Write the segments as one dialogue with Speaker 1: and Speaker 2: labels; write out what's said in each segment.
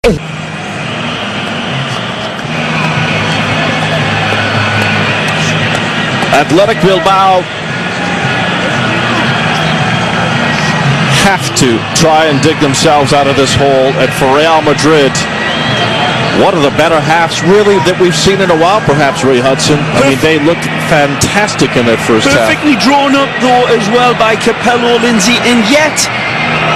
Speaker 1: Athletic Bilbao have to try and dig themselves out of this hole, and for Real Madrid, one of the better halves really that we've seen in a while, perhaps, Ray Hudson. I mean, they looked fantastic in that first half.
Speaker 2: Perfectly drawn up though as well by Capello, Lindsay, and yet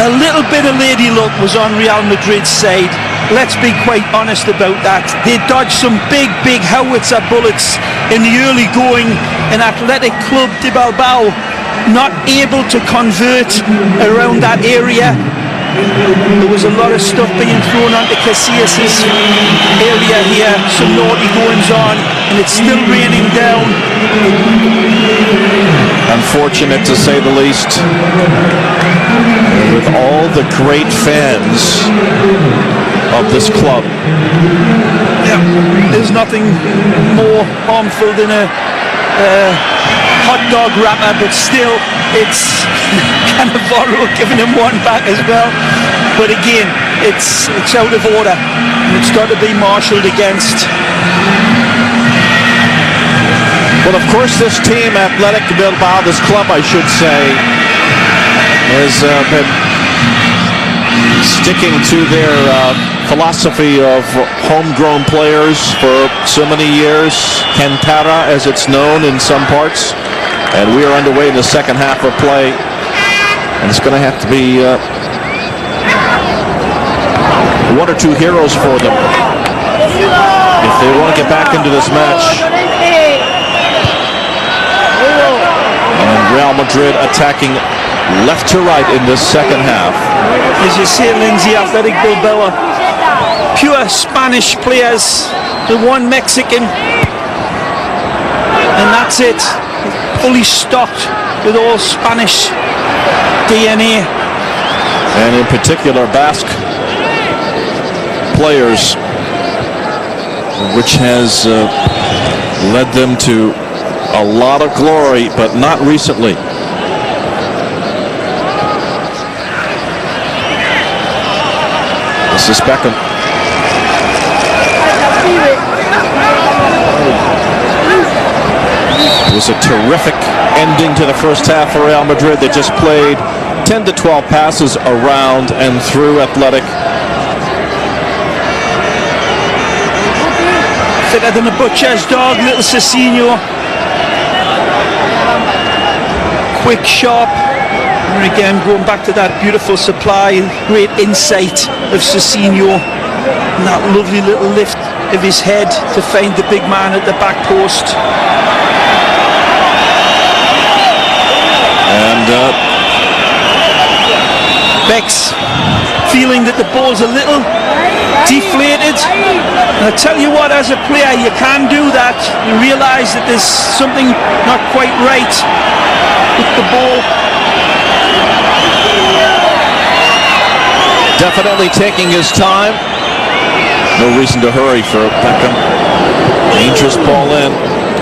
Speaker 2: a little bit of lady luck was on Real Madrid's side. Let's be quite honest about that. They dodged some big howitzer bullets in the early going, and Athletic Club de Bilbao not able to convert around that area. There was a lot of stuff being thrown onto Casillas' area here, some naughty goings on, and it's still raining down.
Speaker 1: Unfortunate to say the least. With all the great fans of this club.
Speaker 2: Yeah, there's nothing more harmful than a hot dog wrapper, but still it's Cannavaro giving him one back as well. But again, it's out of order and it's got to be marshalled against.
Speaker 1: Well, of course, this team, Athletic Bilbao, this club, I should say, has been sticking to their philosophy of homegrown players for so many years, Cantera as it's known in some parts, and we are underway in the second half of play, and it's going to have to be one or two heroes for them if they want to get back into this match. And Real Madrid attacking left to right in this second half.
Speaker 2: As you say, Lindsay, Athletic Bilbao, pure Spanish players, the one Mexican, and that's it. Fully stocked with all Spanish DNA.
Speaker 1: And in particular, Basque players, which has led them to a lot of glory, but not recently. This is Beckham. It was a terrific ending to the first half for Real Madrid. They just played 10 to 12 passes around and through Athletic.
Speaker 2: Fitter than a butcher's dog, little Cezinho. Quick, sharp. And again, going back to that beautiful supply, great insight of Cezinho, and that lovely little lift of his head to find the big man at the back post.
Speaker 1: And
Speaker 2: Bex feeling that the ball's a little deflated. And I tell you what, as a player, you can do that. You realise that there's something not quite right with the ball.
Speaker 1: Definitely taking his time. No reason to hurry for Beckham. Dangerous ball in.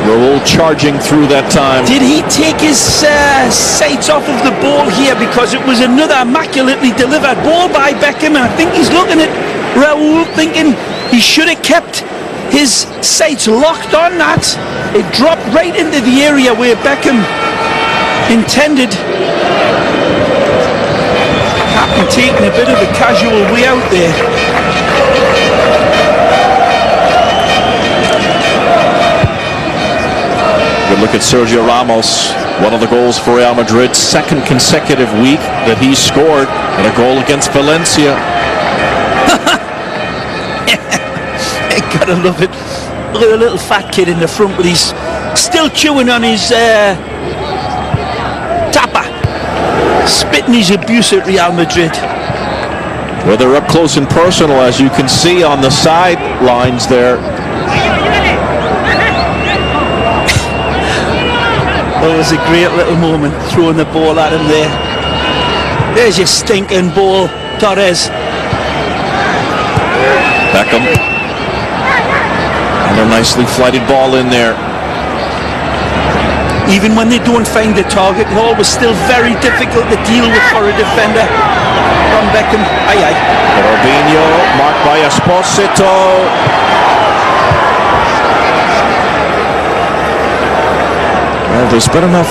Speaker 1: Raul charging through that time.
Speaker 2: Did he take his sights off of the ball here? Because it was another immaculately delivered ball by Beckham. And I think he's looking at Raul thinking he should have kept his sights locked on that. It dropped right into the area where Beckham intended. Captain taking a bit of a casual way out there.
Speaker 1: Good look at Sergio Ramos. One of the goals for Real Madrid, second consecutive week that he scored, and a goal against Valencia.
Speaker 2: Gotta love it. Look at the little fat kid in the front, but he's still chewing on his tapa. Spitting his abuse at Real Madrid.
Speaker 1: Well, they're up close and personal, as you can see on the sidelines there.
Speaker 2: That was a great little moment, throwing the ball at him there. There's your stinking ball, Torres.
Speaker 1: Beckham. And a nicely flighted ball in there.
Speaker 2: Even when they don't find the target, it always still very difficult to deal with for a defender. Van Beckham. Aye, aye.
Speaker 1: Robinho, marked by Esposito. Well, there's been enough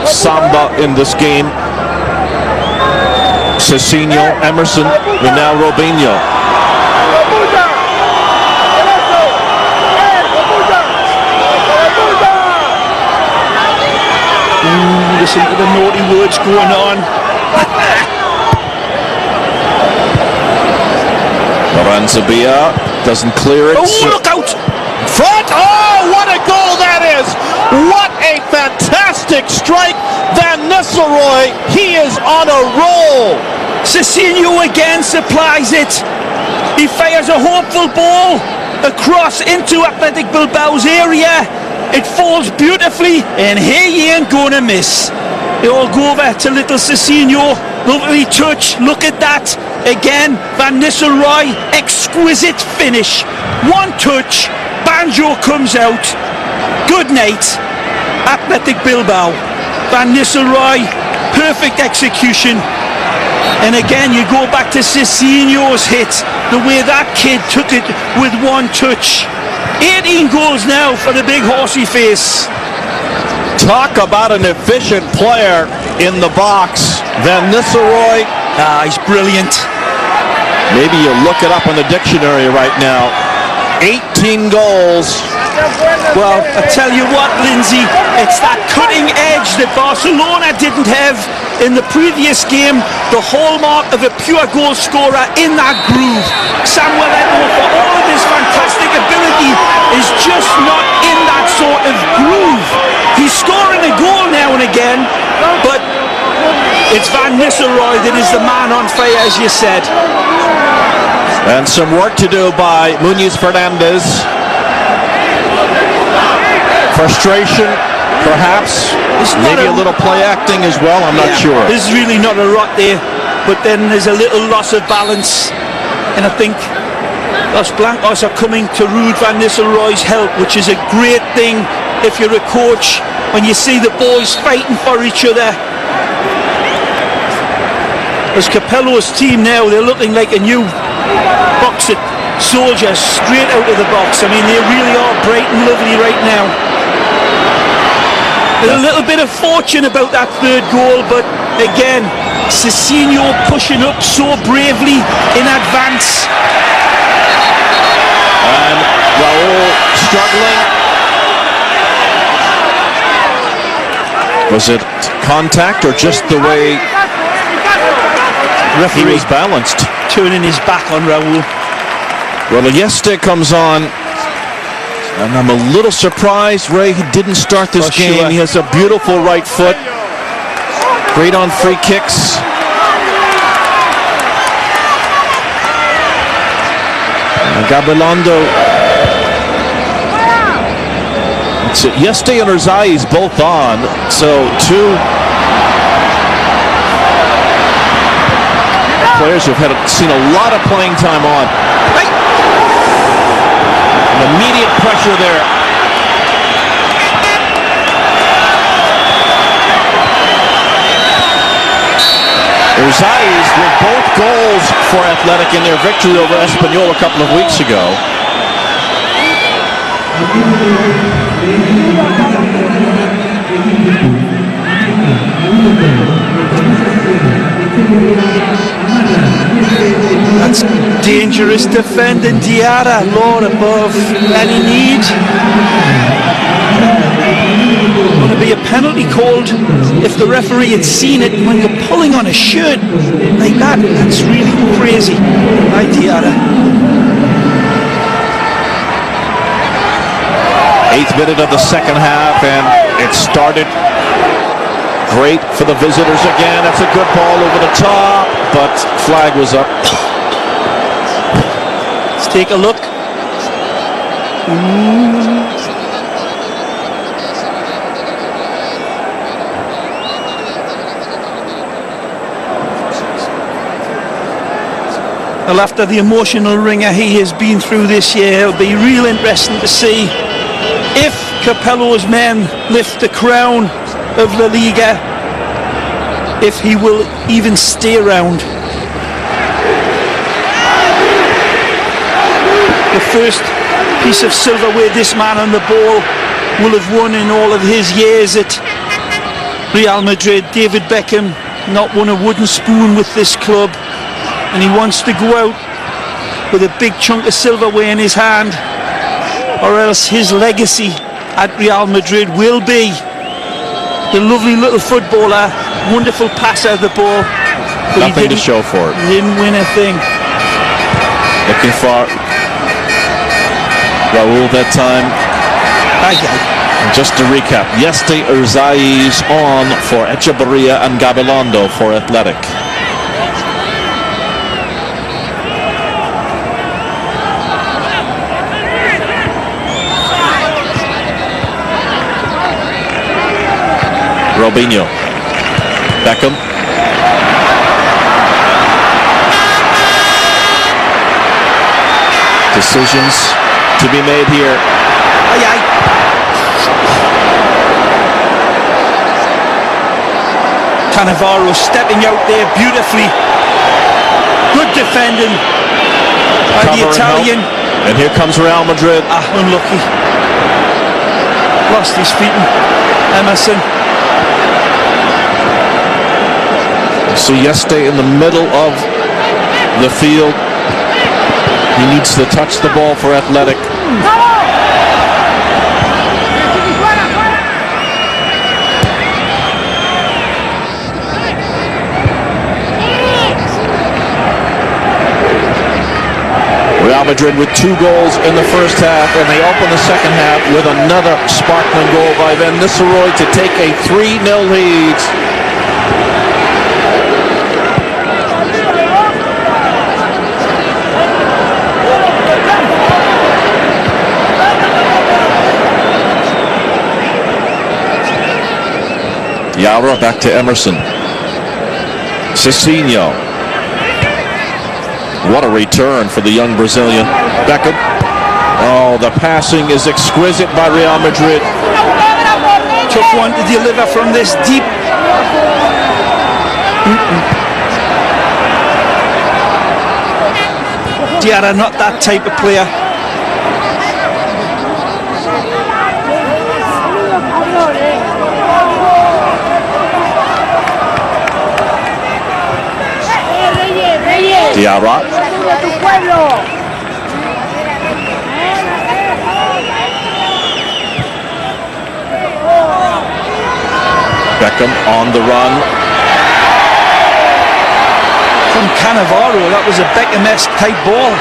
Speaker 1: samba in this game. Cezinho, Emerson, and now Robinho.
Speaker 2: Listen to the naughty words going on.
Speaker 1: Baranzabia doesn't clear it.
Speaker 2: Oh, look out!
Speaker 1: Front! Oh, what a goal that is! What a fantastic strike! Van Nistelrooy, he is on a roll!
Speaker 2: Cezinho again supplies it. He fires a hopeful ball across into Athletic Bilbao's area. It falls beautifully, and here you ain't gonna miss. They all go over to little Cezinho. Lovely touch. Look at that. Again, Van Nistelrooy. Exquisite finish. One touch. Banjo comes out. Good night. Athletic Bilbao. Van Nistelrooy. Perfect execution. And again, you go back to Cezinho's hit. The way that kid took it with one touch. 18 goals now for the big horsey face.
Speaker 1: Talk about an efficient player in the box. Van Nistelrooy.
Speaker 2: He's brilliant.
Speaker 1: Maybe you look it up in the dictionary right now. 18 goals.
Speaker 2: Well, I tell you what, Lindsay, it's that cutting edge that Barcelona didn't have in the previous game. The hallmark of a pure goal scorer in that groove. Samuel Eto'o, for all of his fantastic ability, is just not in that sort of groove. He's scoring a goal now and again, but it's Van Nistelrooy that is the man on fire, as you said.
Speaker 1: And some work to do by Fernandez. Frustration, perhaps. Maybe a little play acting as well, I'm not sure.
Speaker 2: There's really not a rot there, but then there's a little loss of balance. And I think Los Blancos are coming to Ruud Van Nistelrooy's help, which is a great thing if you're a coach, when you see the boys fighting for each other. As Capello's team now, they're looking like a new boxer soldiers straight out of the box. I mean, they really are bright and lovely right now. There's a little bit of fortune about that third goal, but again, Cezinho pushing up so bravely in advance.
Speaker 1: And Raul struggling. Was it contact or just the way he was balanced?
Speaker 2: Turning his back on Raul.
Speaker 1: Well, Iniesta comes on, and I'm a little surprised, Ray, he didn't start this game. Sure. He has a beautiful right foot. Great on free kicks. Gabilondo. It's Iniesta and Urzai's both on, so two players who've seen a lot of playing time on. Immediate pressure there. Urzai's with both goals for Athletic in their victory over Espanyol a couple of weeks ago.
Speaker 2: That's dangerous defending, Diarra. Lord above any need. Going to be a penalty called if the referee had seen it when you're pulling on a shirt like that. That's really crazy. Right, Diarra.
Speaker 1: 8th minute of the second half, and it started great for the visitors again. That's a good ball over the top, but flag was up.
Speaker 2: Let's take a look. Well, after the emotional ringer he has been through this year, it'll be real interesting to see if Capello's men lift the crown of La Liga, if he will even stay around. the first piece of silverware this man on the ball will have won in all of his years at Real Madrid. David Beckham not won a wooden spoon with this club, and he wants to go out with a big chunk of silverware in his hand, or else his legacy at Real Madrid will be the lovely little footballer, wonderful passer of the ball.
Speaker 1: Nothing to show for it.
Speaker 2: He didn't win a thing.
Speaker 1: Looking for Raul that time. Just to recap, Yeste Urzai's on for Echeverria and Gabilondo for Athletic. Robinho. Beckham. Decisions to be made here.
Speaker 2: Cannavaro stepping out there beautifully. Good defending by the Italian.
Speaker 1: And here comes Real Madrid.
Speaker 2: Unlucky. Lost his feet. Emerson.
Speaker 1: So Yeste in the middle of the field. He needs to touch the ball for Athletic. Real Madrid with 2 goals in the first half, and they open the second half with another sparkling goal by Van Nistelrooy to take a 3-0 lead. Yara back to Emerson. Cicinho. What a return for the young Brazilian. Beckham. Oh, the passing is exquisite by Real Madrid.
Speaker 2: Tough one to deliver from this deep. Diarra not that type of player.
Speaker 1: Diarra. Beckham on the run.
Speaker 2: From Cannavaro, that was a Beckham-esque type ball.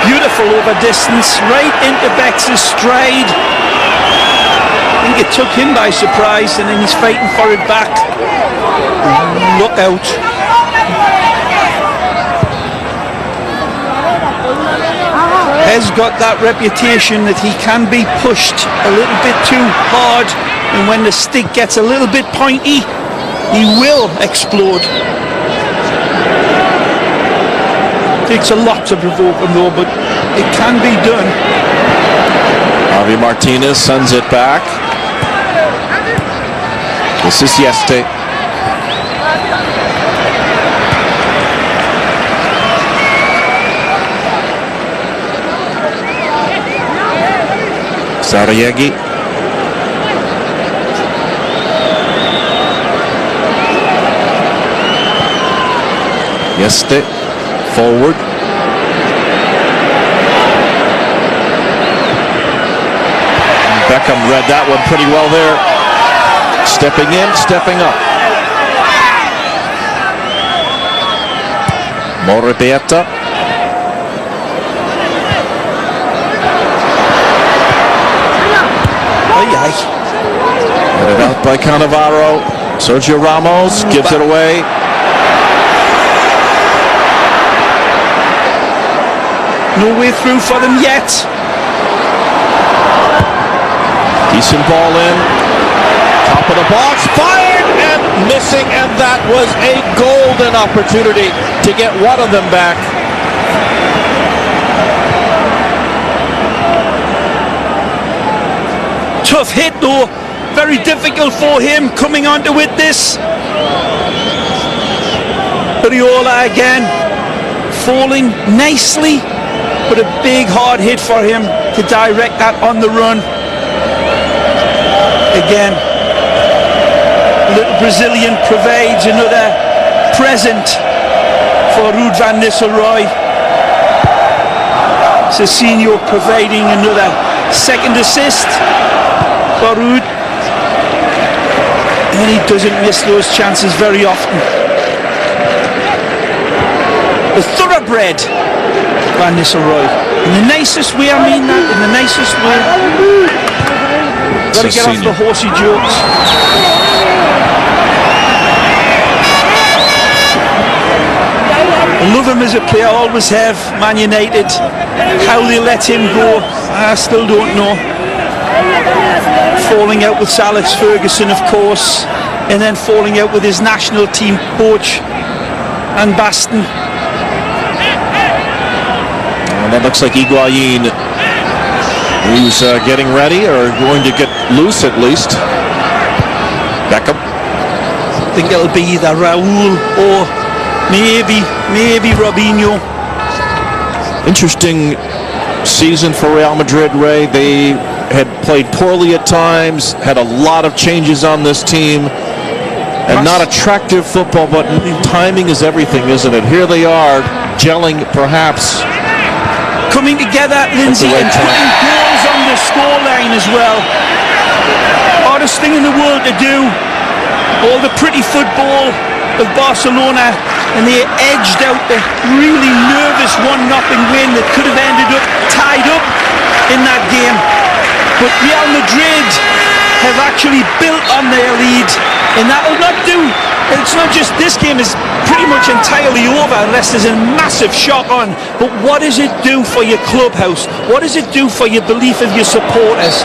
Speaker 2: Beautiful over distance, right into Beck's stride. I think it took him by surprise, and then he's fighting for it back. Look out. Has got that reputation that he can be pushed a little bit too hard, and when the stick gets a little bit pointy, he will explode. Takes a lot to provoke him though, but it can be done.
Speaker 1: Javi Martinez sends it back. This is Yeste. Sarriegi. Yeste forward. Beckham read that one pretty well there. Stepping in, stepping up. Moribieta. Headed out by Cannavaro. Sergio Ramos gives it away.
Speaker 2: No way through for them yet.
Speaker 1: Decent ball in. Top of the box. Fired and missing. And that was a golden opportunity to get one of them back.
Speaker 2: Tough hit though. Very difficult for him coming onto it this. Bariola again. Falling nicely. but a big hard hit for him to direct that on the run. Again, little Brazilian provides another present for Ruud van Nistelrooy. Cezinho providing another second assist for Ruud, and he doesn't miss those chances very often. The thoroughbred Van Nistelrooy, in the nicest way, I mean that, in the nicest way. Gotta get off the horsey jokes. I love him as a player, always have. Man United, how they let him go, I still don't know. Falling out with Sir Alex Ferguson, of course, and then falling out with his national team coach and Baston.
Speaker 1: And that looks like Higuain, who's getting ready, or going to get loose at least. Beckham.
Speaker 2: I think it'll be either Raul or maybe Robinho.
Speaker 1: Interesting season for Real Madrid, Ray. They had played poorly at times, had a lot of changes on this team, and not attractive football, but timing is everything, isn't it? Here they are, gelling perhaps.
Speaker 2: Coming together, Lindsay, and putting goals on the scoreline as well. Hardest thing in the world to do. All the pretty football of Barcelona, and they edged out the really nervous 1-0 win that could have ended up tied up in that game. But Real Madrid have actually built on their lead, and that'll not do. It's not just this game is pretty much entirely over unless there's a massive shock on. But what does it do for your clubhouse? What does it do for your belief of your supporters?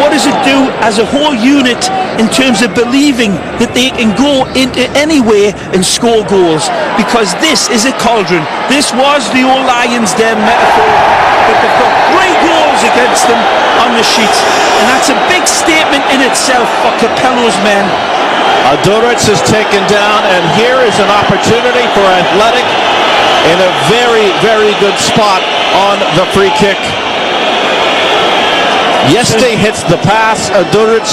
Speaker 2: What does it do as a whole unit in terms of believing that they can go into anywhere and score goals? Because this is a cauldron. This was the old Lions Den metaphor. But they've got great goals against them on the sheet. And that's a big statement in itself for Capello's men.
Speaker 1: Aduric is taken down, and here is an opportunity for Athletic in a very, very good spot on the free kick. Yeste hits the pass, Aduric.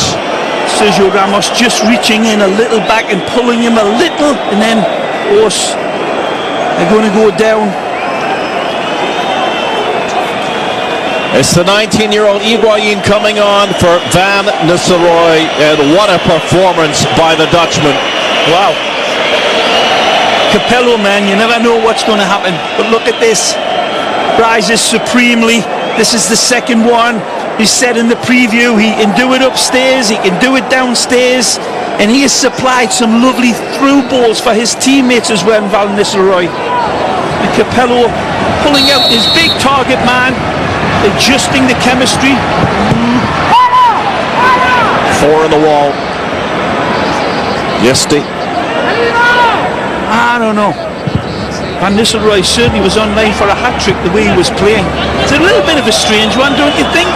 Speaker 2: Sergio Ramos just reaching in a little back and pulling him a little, and then, of course, they're going to go down.
Speaker 1: It's the 19-year-old Higuain coming on for Van Nistelrooy, and what a performance by the Dutchman.
Speaker 2: Wow. Capello, man, you never know what's going to happen. But look at this. Rises supremely. This is the second one. He said in the preview he can do it upstairs, he can do it downstairs, and he has supplied some lovely through balls for his teammates as well, Van Nistelrooy. And Capello pulling out his big target man, adjusting the chemistry.
Speaker 1: 4 in the wall. Yeste.
Speaker 2: I don't know. Van Nistelrooy certainly was on line for a hat-trick the way he was playing. It's a little bit of a strange one, don't you think?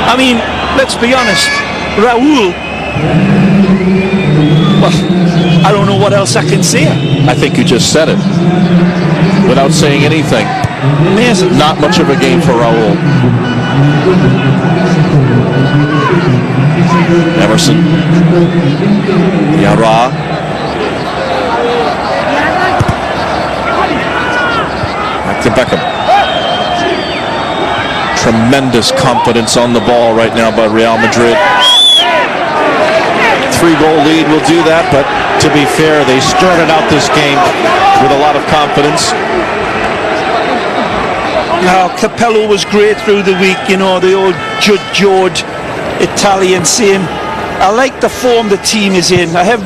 Speaker 2: I mean, let's be honest. Raul, well, I don't know what else I can say.
Speaker 1: I think you just said it without saying anything.
Speaker 2: Amazing.
Speaker 1: Not much of a game for Raul. Emerson. Yara. Back to Beckham. Tremendous confidence on the ball right now by Real Madrid. 3-goal lead will do that, but to be fair, they started out this game with a lot of confidence.
Speaker 2: Now, Capello was great through the week, you know, the old George Italian saying, I like the form the team is in. I would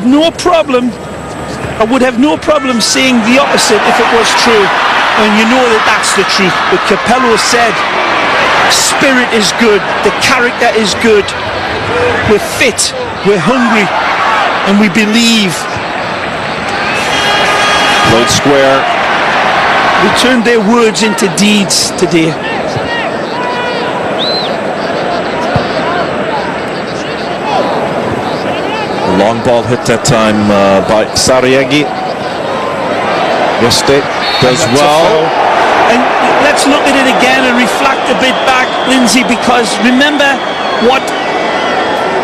Speaker 2: have no problem saying the opposite if it was true. And you know that that's the truth. But Capello said, spirit is good, the character is good, we're fit, we're hungry, and we believe.
Speaker 1: Played square.
Speaker 2: We turned their words into deeds today.
Speaker 1: Long ball hit that time by Sariegi. Yeste does well.
Speaker 2: And let's let's look at it again and reflect a bit back, Lindsay, because remember what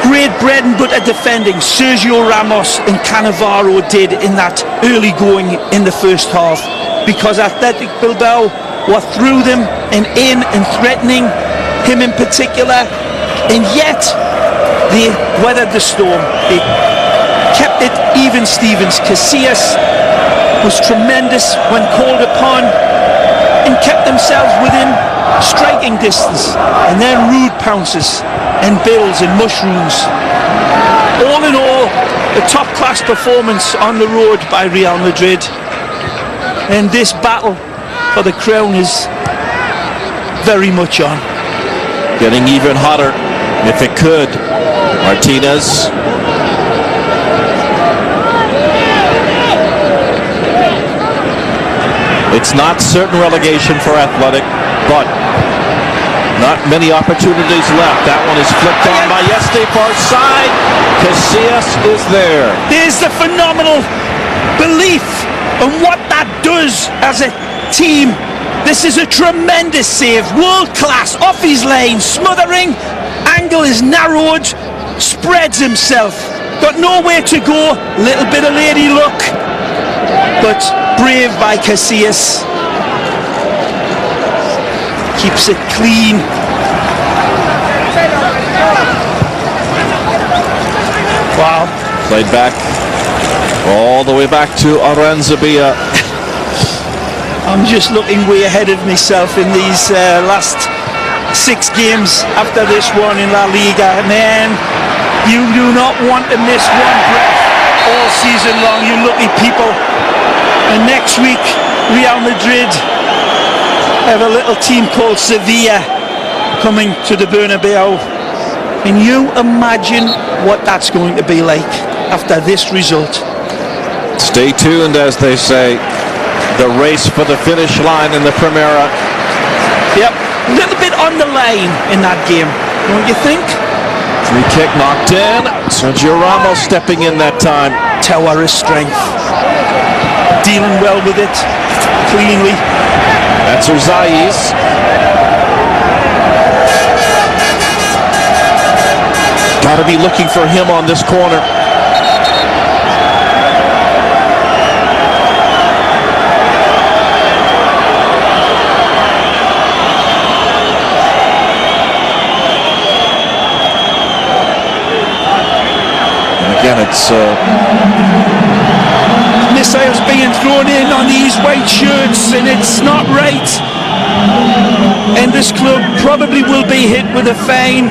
Speaker 2: great bread and butter defending Sergio Ramos and Cannavaro did in that early going in the first half, because Athletic Bilbao were through them and in and threatening him in particular, and yet they weathered the storm. They kept it even Stevens. Casillas was tremendous when called upon and kept themselves within striking distance, and then rude pounces and bills and mushrooms. All in all, a top-class performance on the road by Real Madrid, and this battle for the crown is very much on.
Speaker 1: Getting even hotter, if it could. Martinez. It's not certain relegation for Athletic, but not many opportunities left. That one is flipped on by Yeste, far side. Casillas is there.
Speaker 2: There's the phenomenal belief in what that does as a team. This is a tremendous save, world class, off his lane, smothering, angle is narrowed, spreads himself, got nowhere to go, little bit of lady luck, but brave by Casillas. Keeps it clean. Wow.
Speaker 1: Played back, all the way back to Aranzabia.
Speaker 2: I'm just looking way ahead of myself in these last 6 games after this one in La Liga. Man, you do not want to miss one breath all season long, you lucky people. And next week, Real Madrid have a little team called Sevilla coming to the Bernabeu. Can you imagine what that's going to be like after this result?
Speaker 1: Stay tuned, as they say. The race for the finish line in the Primera.
Speaker 2: Yep, a little bit on the line in that game, don't you think?
Speaker 1: Free kick knocked in. Sergio Ramos stepping in that time.
Speaker 2: Tower of strength. Dealing well with it, cleanly.
Speaker 1: That's Urzaiz. Got to be looking for him on this corner. Again, it's
Speaker 2: missiles being thrown in on these white shirts, and it's not right. And this club probably will be hit with a fine.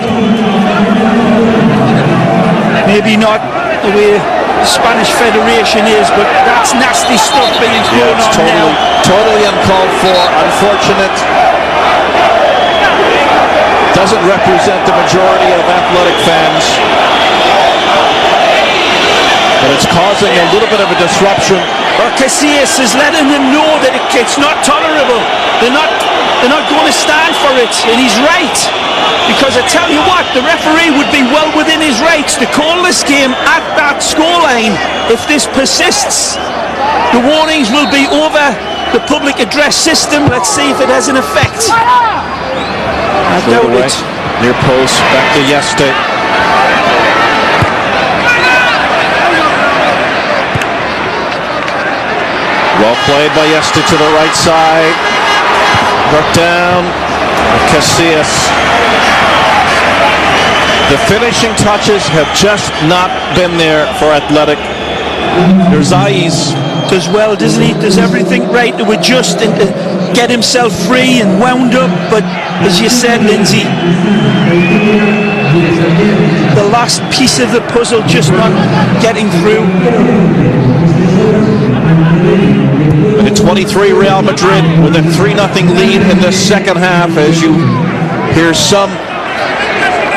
Speaker 2: Maybe not the way the Spanish Federation is, but that's nasty stuff being thrown on now.
Speaker 1: Totally uncalled for. Unfortunate. Doesn't represent the majority of Athletic fans. But it's causing a little bit of a disruption.
Speaker 2: Well, Casillas is letting them know that it's not tolerable. They're not going to stand for it, and he's right. Because I tell you what, the referee would be well within his rights to call this game at that scoreline if this persists. The warnings will be over the public address system. Let's see if it has an effect. I doubt it.
Speaker 1: Near post, back to Yeste. Well played by Yeste to the right side. Brought down. Casillas. The finishing touches have just not been there for Athletic. Urzaiz
Speaker 2: does well, doesn't he? Does everything right to adjust and to get himself free and wound up. But as you said, Lindsay, the last piece of the puzzle just not getting through.
Speaker 1: At 23, Real Madrid with a 3-0 lead in the second half, as you hear some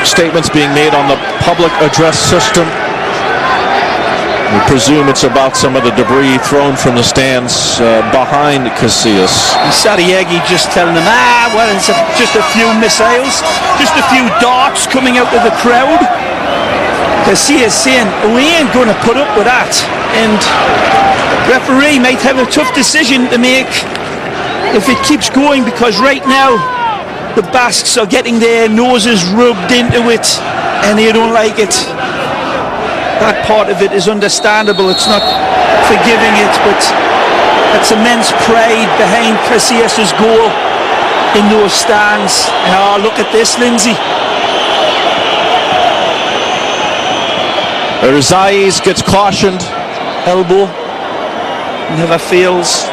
Speaker 1: statements being made on the public address system. We presume it's about some of the debris thrown from the stands behind Casillas.
Speaker 2: Sariegi just telling them, well, it's just a few missiles, just a few darts coming out of the crowd. Casillas saying, we ain't going to put up with that. And referee might have a tough decision to make. if it keeps going, because right now the Basques are getting their noses rubbed into it and they don't like it. That part of it is understandable. It's not forgiving it, but that's immense pride behind Casillas' goal in those stands. Oh, look at this, Lindsay.
Speaker 1: Erzaiz gets cautioned.
Speaker 2: Elbow never fails.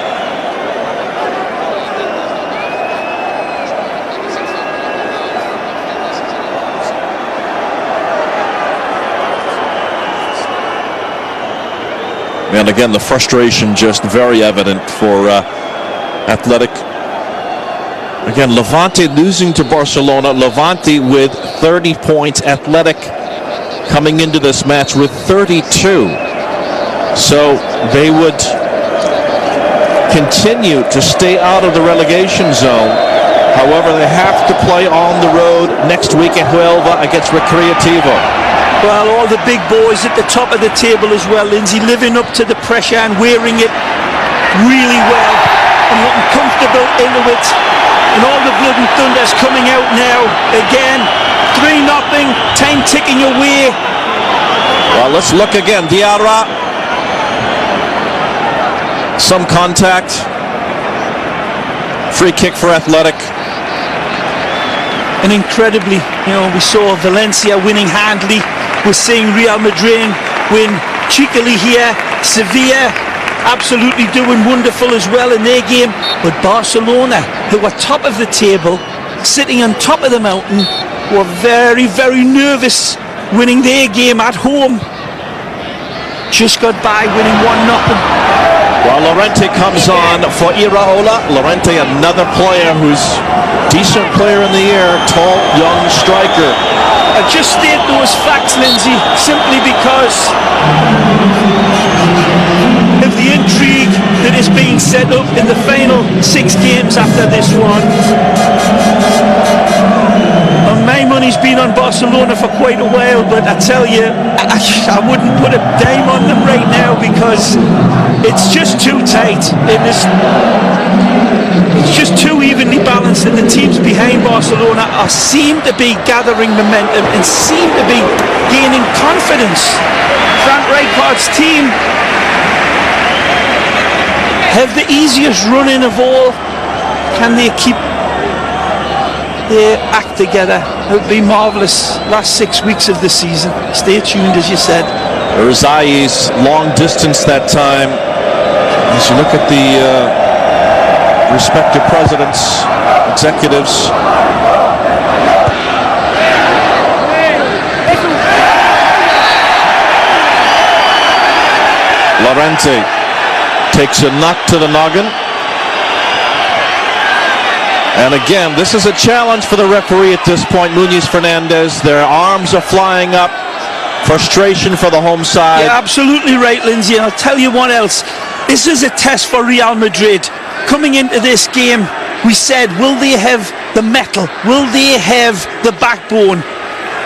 Speaker 1: And again, the frustration just very evident for Athletic. Again, Levante losing to Barcelona. Levante with 30 points. Athletic coming into this match with 32. So they would continue to stay out of the relegation zone. However, they have to play on the road next week at Huelva against Recreativo.
Speaker 2: Well, all the big boys at the top of the table as well, Lindsay, living up to the pressure and wearing it really well and looking comfortable into it. And all the blood and thunder's coming out now. Again, 3-0, time ticking away.
Speaker 1: Well, let's look again. Diarra. Some contact. Free kick for Athletic.
Speaker 2: And incredibly, we saw Valencia winning handily. We're seeing Real Madrid win cheekily here. Sevilla absolutely doing wonderful as well in their game. But Barcelona, who are top of the table, sitting on top of the mountain, were very, very nervous winning their game at home. Just got by winning 1-0.
Speaker 1: Well, Llorente comes on for Iraola. Llorente, another player who's decent player in the year, tall, young striker.
Speaker 2: I just state those facts, Lindsay, simply because of the intrigue that is being set up in the final 6 games after this one. And my money's been on Barcelona for quite a while, but I tell you, I wouldn't put a dime on them right now because it's just too tight. It's just too evenly balanced, and the teams behind Barcelona seem to be gathering momentum and seem to be gaining confidence. Frank Rijkaard's team have the easiest run-in of all. Can they keep their act together? It would be marvellous. Last 6 weeks of the season. Stay tuned, as you said.
Speaker 1: Erzaiz, long distance that time. As you look at the respective presidents, executives. Llorente takes a knock to the noggin. And again, this is a challenge for the referee at this point, Fernandez. Their arms are flying up. Frustration for the home side.
Speaker 2: Yeah, absolutely right, Lindsay. And I'll tell you what else. This is a test for Real Madrid. Coming into this game, we said, will they have the mettle? Will they have the backbone?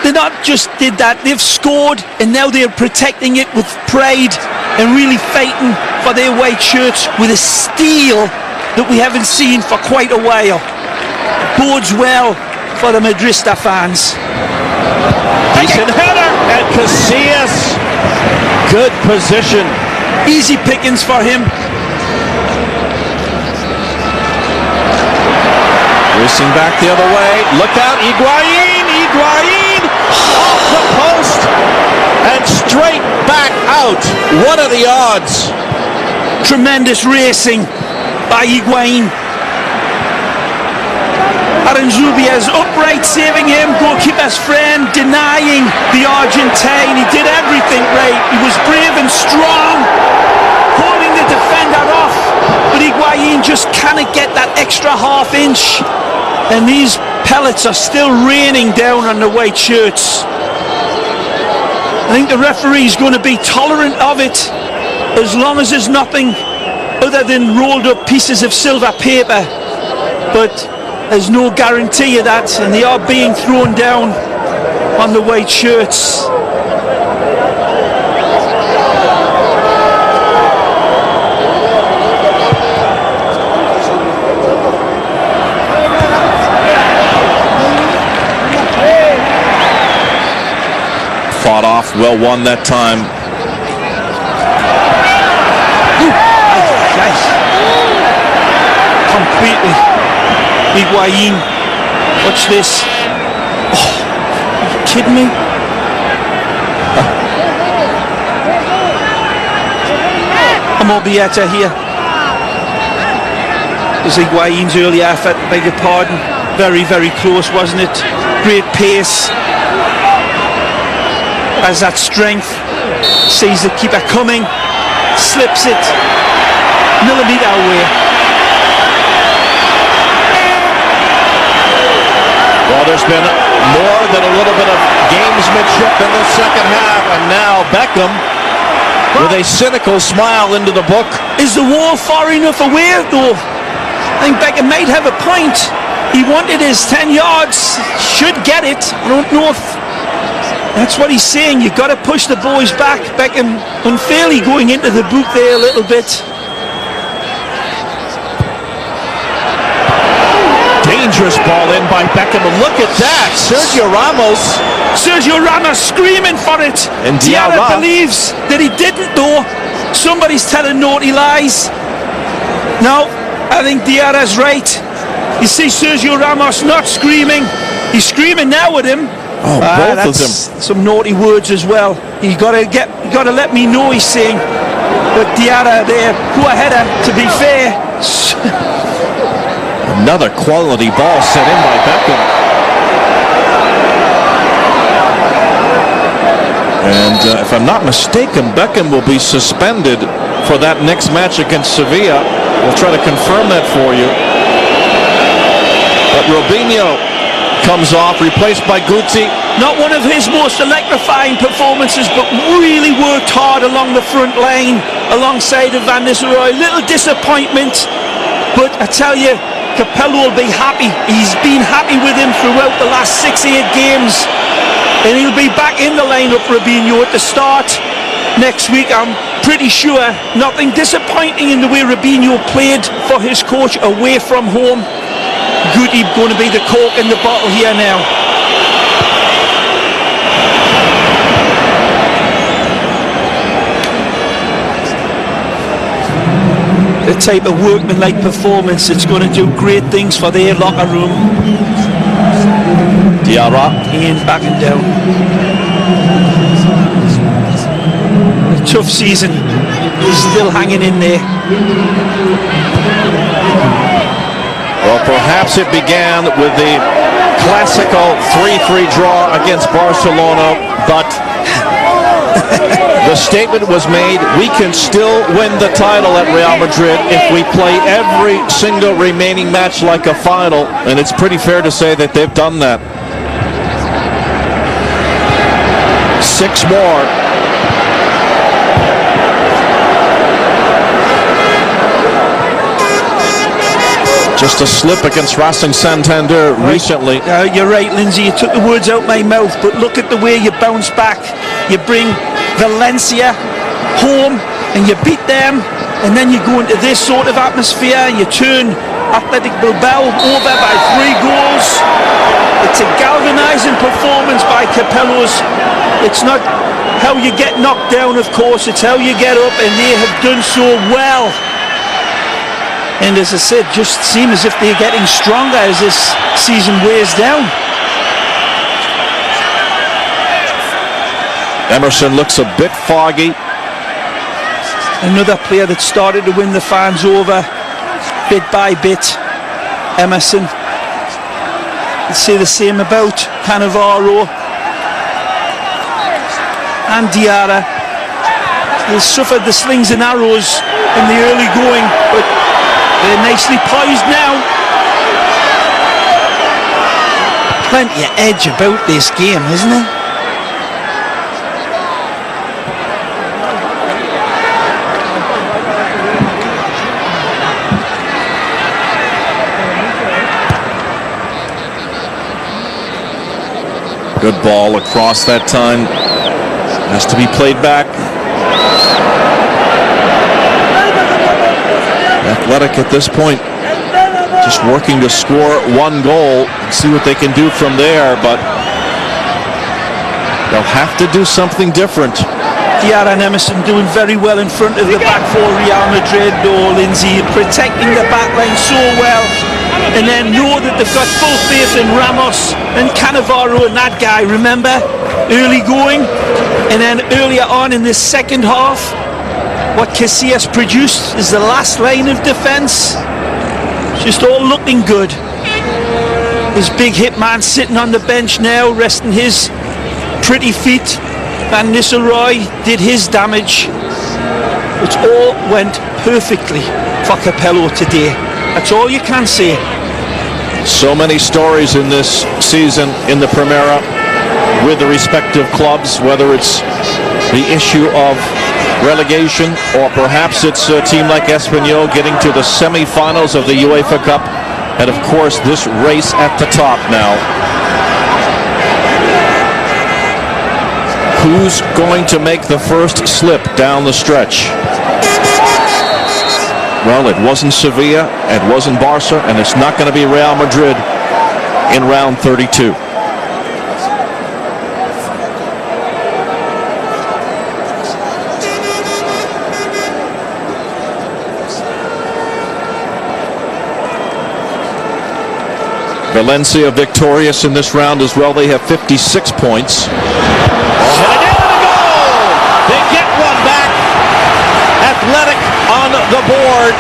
Speaker 2: They not just did that, they've scored, and now they're protecting it with pride and really fighting for their white shirts with a steel that we haven't seen for quite a while. Bodes well for the Madrista fans.
Speaker 1: Decent header, and Casillas, good position.
Speaker 2: Easy pickings for him.
Speaker 1: Racing back the other way. Look out, Higuain off the post and straight back out. What are the odds?
Speaker 2: Tremendous racing by Higuain. Aranzubia's upright, saving him. Goalkeeper's friend denying the Argentine. He did everything right. He was brave and strong, holding the defender off. But Higuain just cannot get that extra half inch. And these pellets are still raining down on the white shirts. I think the referee's going to be tolerant of it as long as there's nothing other than rolled up pieces of silver paper. But there's no guarantee of that, and they are being thrown down on the white shirts.
Speaker 1: Fought off, well won that time.
Speaker 2: Completely. Higuain. Watch this. Oh, are you kidding me? Mobieta here. There's Higuain's early effort, beg your pardon. Very, very close, wasn't it? Great pace. Has that strength. Sees the keeper coming. Slips it. Millimetre away.
Speaker 1: Well, there's been more than a little bit of gamesmanship in the second half, and now Beckham with a cynical smile into the book.
Speaker 2: Is the wall far enough away though? I think Beckham might have a point. He wanted his 10 yards. Should get it. I don't know if that's what he's saying. You've got to push the boys back. Beckham unfairly going into the boot there a little bit.
Speaker 1: Dangerous ball in by Beckham, and look at that, Sergio Ramos screaming for it.
Speaker 2: And Diarra believes that he didn't though. Somebody's telling naughty lies. No, I think Diarra's right. You see Sergio Ramos not screaming. He's screaming now at him.
Speaker 1: Oh, both of them.
Speaker 2: Some naughty words as well. You got to let me know, he's saying. But Diarra there, poor header, to be fair.
Speaker 1: Another quality ball set in by Beckham. And if I'm not mistaken, Beckham will be suspended for that next match against Sevilla. We'll try to confirm that for you. But Robinho comes off, replaced by Guti.
Speaker 2: Not one of his most electrifying performances, but really worked hard along the front line, alongside of Van Nistelrooy. Little disappointment, but I tell you, Capello will be happy. He's been happy with him throughout the last 6-8 games. And he'll be back in the lineup, Robinho, at the start next week. I'm pretty sure. Nothing disappointing in the way Robinho played for his coach away from home. Guti going to be the cork in the bottle here now. The type of workmanlike performance that's going to do great things for their locker room.
Speaker 1: Diarra.
Speaker 2: Ian backing down. A tough season. He's still hanging in there.
Speaker 1: Well, perhaps it began with the classical 3-3 draw against Barcelona, but the statement was made, we can still win the title at Real Madrid if we play every single remaining match like a final, and it's pretty fair to say that they've done that. 6 more. Just a slip against Racing Santander recently.
Speaker 2: You're right, Lindsay. You took the words out my mouth, but look at the way you bounce back. You bring Valencia home and you beat them, and then you go into this sort of atmosphere and you turn Athletic Bilbao over by 3 goals. It's a galvanizing performance by Capello's. It's not how you get knocked down, of course, it's how you get up, and they have done so well. And as I said, just seem as if they're getting stronger as this season wears down.
Speaker 1: Emerson looks a bit foggy.
Speaker 2: Another player that started to win the fans over bit by bit. Emerson. I'd say the same about Cannavaro and Diarra. They suffered the slings and arrows in the early going, but they're nicely poised now. Plenty of edge about this game, isn't there?
Speaker 1: Good ball across that time. Has to be played back. Athletic at this point, just working to score 1 goal and see what they can do from there, but They'll have to do something different.
Speaker 2: Diarra and Emerson doing very well in front of the back for Real Madrid. Oh, Lindsay protecting the back line so well, and then know that they've got full faith in Ramos and Cannavaro and that guy, remember, early going. And then earlier on in the second half, what Casillas produced is the last line of defence. Just all looking good. His big hit man sitting on the bench now, resting his pretty feet. Van Nistelrooy did his damage. It all went perfectly for Capello today. That's all you can say.
Speaker 1: So many stories in this season in the Primera with the respective clubs, whether it's the issue of relegation or perhaps it's a team like Espanyol getting to the semi-finals of the UEFA Cup, and of course this race at the top now. Who's going to make the first slip down the stretch? Well, it wasn't Sevilla, it wasn't Barca, and it's not going to be Real Madrid in round 32. Valencia victorious in this round as well. They have 56 points.
Speaker 3: They get one back. Athletic on the board.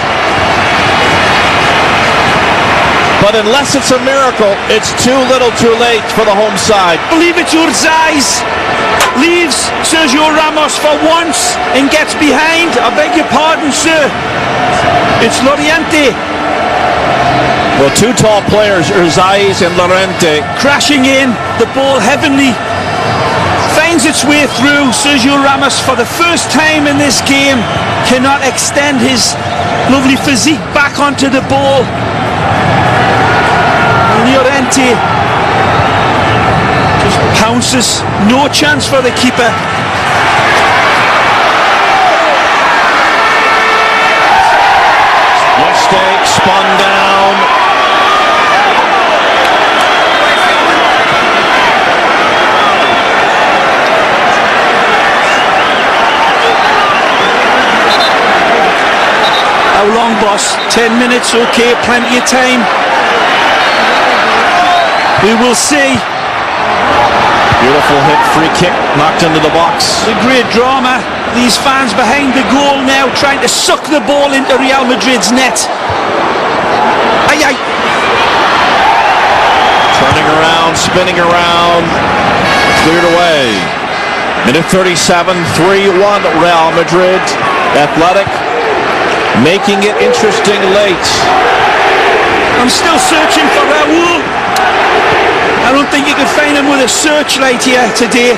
Speaker 3: But unless it's a miracle, it's too little too late for the home side.
Speaker 2: I believe it's Urzaiz leaves Sergio Ramos for once and gets behind. I beg your pardon, sir. It's Llorente.
Speaker 1: Well, two tall players, Urzaiz and Llorente.
Speaker 2: Crashing in, the ball heavenly finds its way through. Sergio Ramos, for the first time in this game, cannot extend his lovely physique back onto the ball. Llorente just pounces. No chance for the keeper.
Speaker 1: Mistake, spun down.
Speaker 2: How long, boss? 10 minutes, okay, plenty of time. We will see.
Speaker 1: Beautiful hit, free kick, knocked into the box.
Speaker 2: The great drama. These fans behind the goal now trying to suck the ball into Real Madrid's net. Aye, aye.
Speaker 1: Turning around, spinning around, cleared away. Minute 37, 3-1 Real Madrid. Athletic making it interesting late.
Speaker 2: I'm still searching for Raul. I don't think you could find him with a searchlight here today.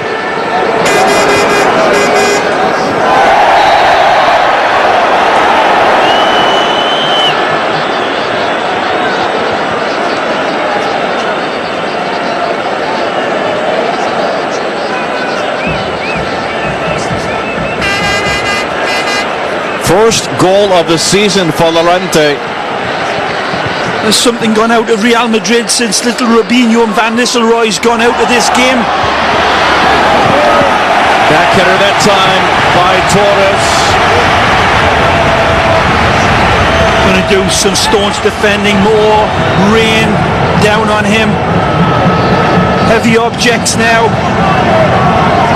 Speaker 1: First goal of the season for Llorente.
Speaker 2: There's something gone out of Real Madrid since little Robinho and Van Nistelrooy's gone out of this game.
Speaker 1: Back header that time by Torres.
Speaker 2: Going to do some staunch defending, more rain down on him. Heavy objects now,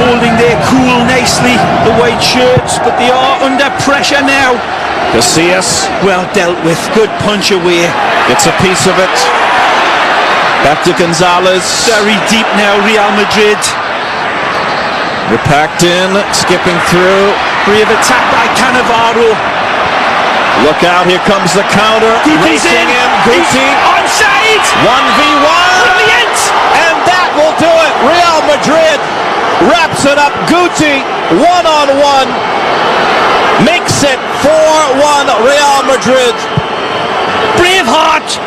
Speaker 2: holding their cool nicely, the white shirts, but they are under pressure now.
Speaker 1: Casillas,
Speaker 2: well dealt with, good punch away.
Speaker 1: gets a piece of it. Back to Gonzalez.
Speaker 2: Very deep now, Real Madrid.
Speaker 1: They're packed in, skipping through.
Speaker 2: Brave attack by Cannavaro.
Speaker 1: Look out, here comes the counter.
Speaker 2: Guti's
Speaker 1: Racing
Speaker 2: in.
Speaker 1: Guti.
Speaker 2: Onside.
Speaker 1: 1v1.
Speaker 2: Brilliant.
Speaker 3: And that will do it. Real Madrid wraps it up. Guti, one-on-one, makes it 4-1 Real Madrid.
Speaker 2: Braveheart.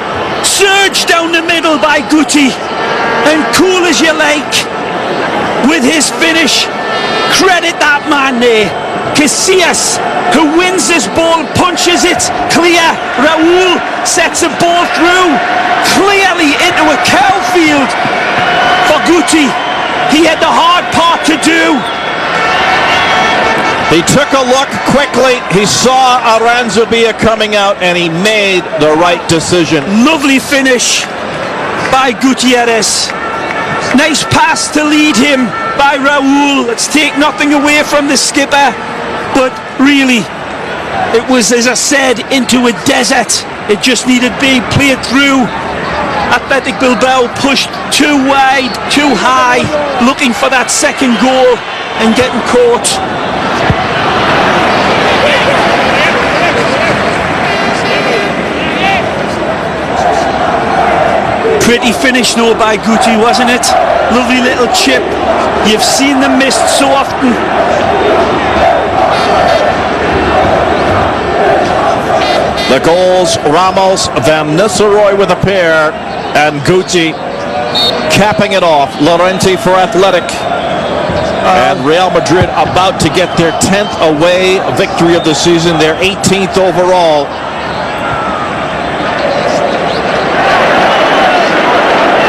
Speaker 2: Surge down the middle by Guti. And cool as you like with his finish. Credit that man there. Casillas, who wins this ball, punches it clear. Raul sets a ball through clearly into a cow field for Guti. He had the hard part to do.
Speaker 3: He took a look quickly. He saw Aranzubia coming out, and he made the right decision.
Speaker 2: Lovely finish by Gutierrez. Nice pass to lead him by Raul. Let's take nothing away from the skipper, but really, it was, as I said, into a desert. It just needed being played through. Athletic Bilbao pushed too wide, too high, looking for that second goal and getting caught. Pretty finish though by Guti, wasn't it? Lovely little chip. You've seen them missed so often.
Speaker 3: The goals, Ramos, Van Nistelrooy with a pair, and Guti capping it off. Llorente for Athletic. And Real Madrid about to get their 10th away victory of the season, their 18th overall.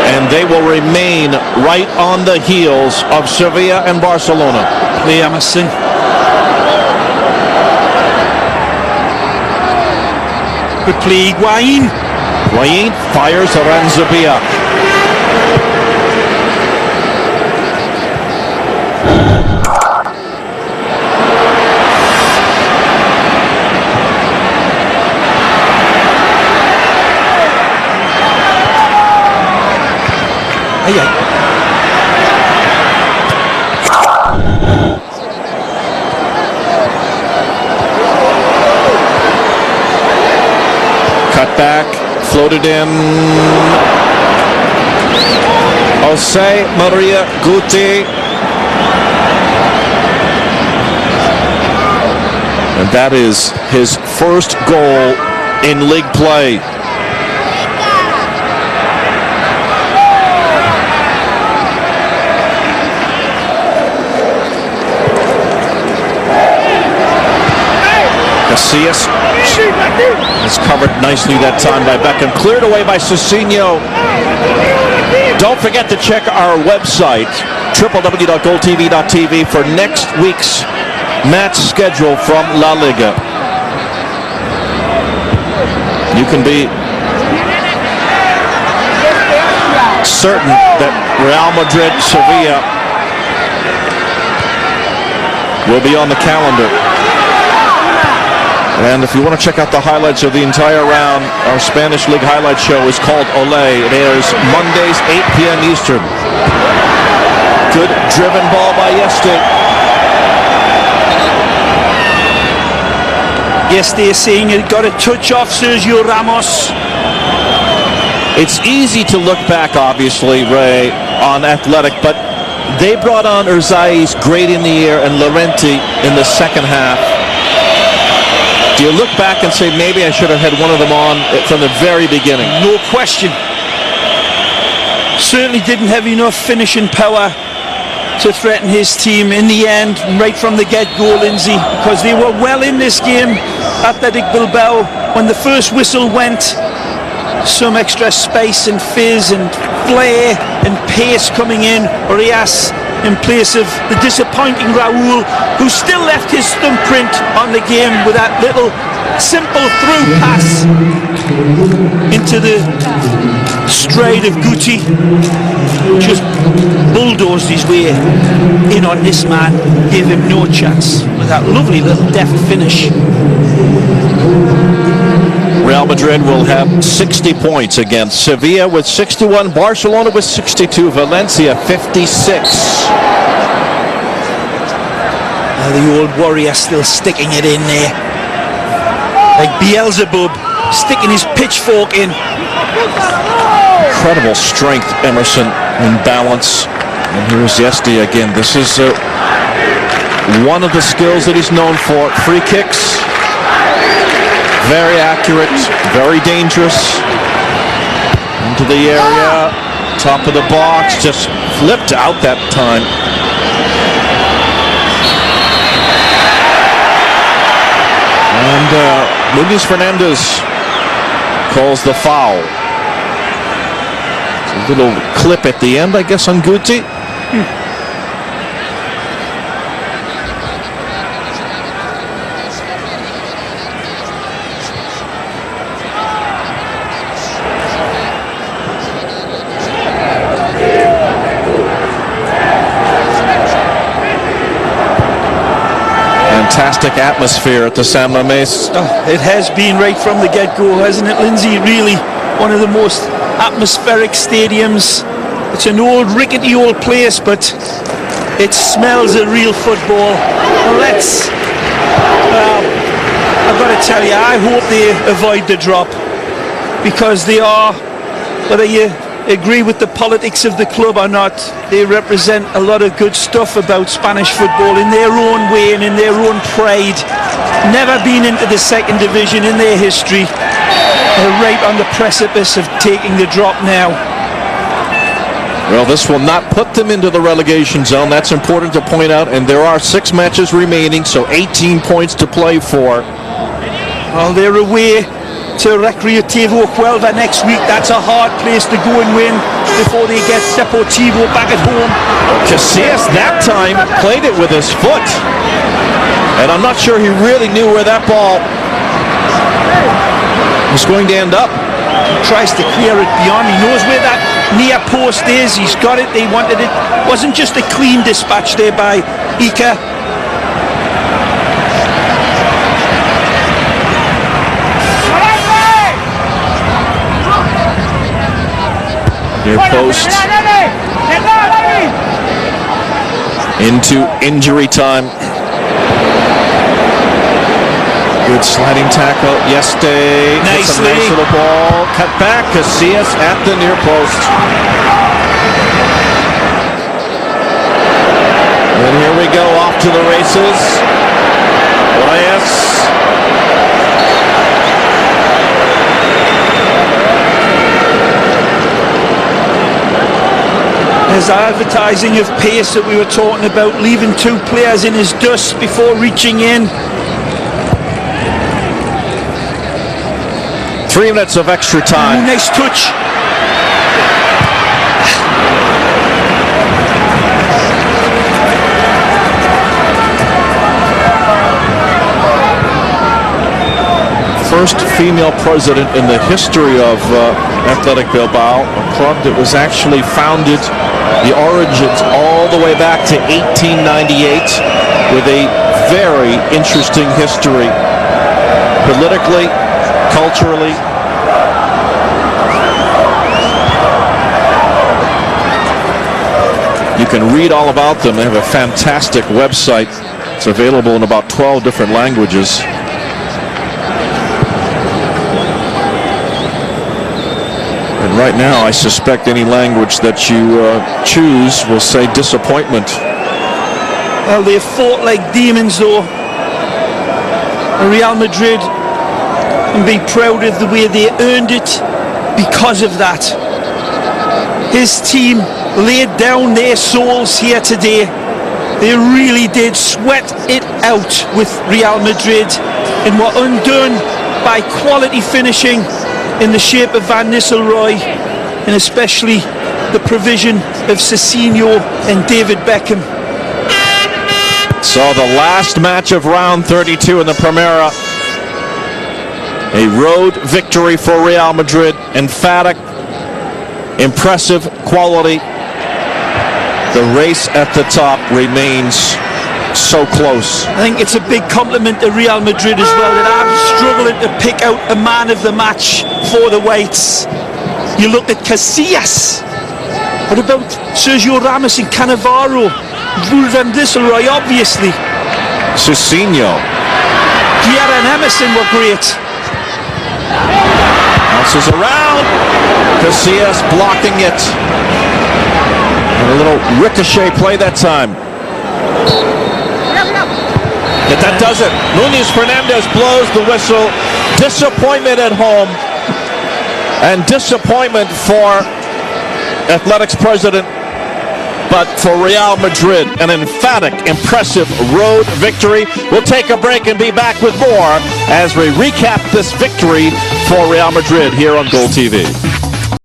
Speaker 3: And they will remain right on the heels of Sevilla and Barcelona.
Speaker 2: Play Emerson. Good play, Higuain.
Speaker 3: Higuain fires Aranzubia. Cut back, floated in. Jose Maria Guti. And that is his first goal in league play. Casillas is covered nicely that time by Beckham. Cleared away by Cicinho. Don't forget to check our website, www.goaltv.tv, for next week's match schedule from La Liga. You can be certain that Real Madrid, Sevilla will be on the calendar. And if you want to check out the highlights of the entire round, our Spanish League highlight show is called Olé. It airs Mondays, 8 p.m. Eastern. Good driven ball by Yeste.
Speaker 2: Yeste saying it got a touch off Sergio Ramos.
Speaker 3: It's easy to look back, obviously, Ray, on Athletic, but they brought on Urzai's great in the air and Llorente in the second half. Do you look back and say, maybe I should have had one of them on from the very beginning?
Speaker 2: No question. Certainly didn't have enough finishing power to threaten his team in the end, right from the get-go, Lindsay, because they were well in this game. Athletic Bilbao, when the first whistle went, some extra space and fizz and flair and pace coming in. Urias in place of the disappointing Raul, who still left his thumbprint on the game with that little simple through pass into the stride of Guti, who just bulldozed his way in on this man, gave him no chance with that lovely little deft finish.
Speaker 3: Real Madrid will have 60 points against Sevilla with 61, Barcelona with 62, Valencia 56.
Speaker 2: The old warrior still sticking it in there. Like Beelzebub sticking his pitchfork in.
Speaker 3: Incredible strength, Emerson, in balance. And here's Yeste again. This is one of the skills that he's known for. Free kicks. Very accurate, very dangerous. Into the area, top of the box, just flipped out that time. And Luis Fernandez calls the foul. It's a little clip at the end, I guess, on Guti. fantastic atmosphere at the San Mamés.
Speaker 2: Oh, it has been right from the get-go, hasn't it, Lindsay? Really, one of the most atmospheric stadiums. It's an old, rickety old place, but it smells of real football. I've got to tell you, I hope they avoid the drop, because they are, whether you agree with the politics of the club or not, they represent a lot of good stuff about Spanish football in their own way and in their own pride. Never been into the second division in their history. They're right on the precipice of taking the drop now.
Speaker 3: Well, this will not put them into the relegation zone. That's important to point out. And there are 6 matches remaining, so 18 points to play for.
Speaker 2: Well, they're away to Recreativo Huelva next week. That's a hard place to go and win before they get Deportivo back at home.
Speaker 3: Casillas that time played it with his foot, and I'm not sure he really knew where that ball was going to end up.
Speaker 2: He tries to clear it beyond. He knows where that near post is. He's got it. They wanted it. Wasn't just a clean dispatch there by Ica.
Speaker 3: Near post into injury time. Good sliding tackle. Yeste hits a nice little ball. Cut back. Casillas at the near post. And here we go, off to the races. Reyes.
Speaker 2: There's advertising of pace that we were talking about, leaving 2 players in his dust before reaching in.
Speaker 3: 3 minutes of extra time.
Speaker 2: Ooh, nice touch.
Speaker 3: First female president in the history of Athletic Bilbao, a club that was actually founded, the origins all the way back to 1898, with a very interesting history, politically, culturally. You can read all about them. They have a fantastic website. It's available in about 12 different languages. And right now, I suspect any language that you choose will say disappointment.
Speaker 2: Well, they fought like demons, though. Real Madrid can be proud of the way they earned it because of that. His team laid down their souls here today. They really did sweat it out with Real Madrid and were undone by quality finishing in the shape of Van Nistelrooy, and especially the provision of Cicinho and David Beckham.
Speaker 3: So the last match of round 32 in the Primera, a road victory for Real Madrid. Emphatic, impressive quality. The race at the top remains so close.
Speaker 2: I think it's a big compliment to Real Madrid as well, that I'm struggling to pick out a man of the match for the Whites. You look at Casillas. What about Sergio Ramos and Cannavaro? Van Nistelrooy, obviously.
Speaker 3: Cicinho.
Speaker 2: Pierre and Emerson were great.
Speaker 3: Bounces around. Casillas blocking it. And a little ricochet play that time. But that does it. Fernandez blows the whistle. Disappointment at home. And disappointment for Athletics president. But for Real Madrid, an emphatic, impressive road victory. We'll take a break and be back with more as we recap this victory for Real Madrid here on Goal TV.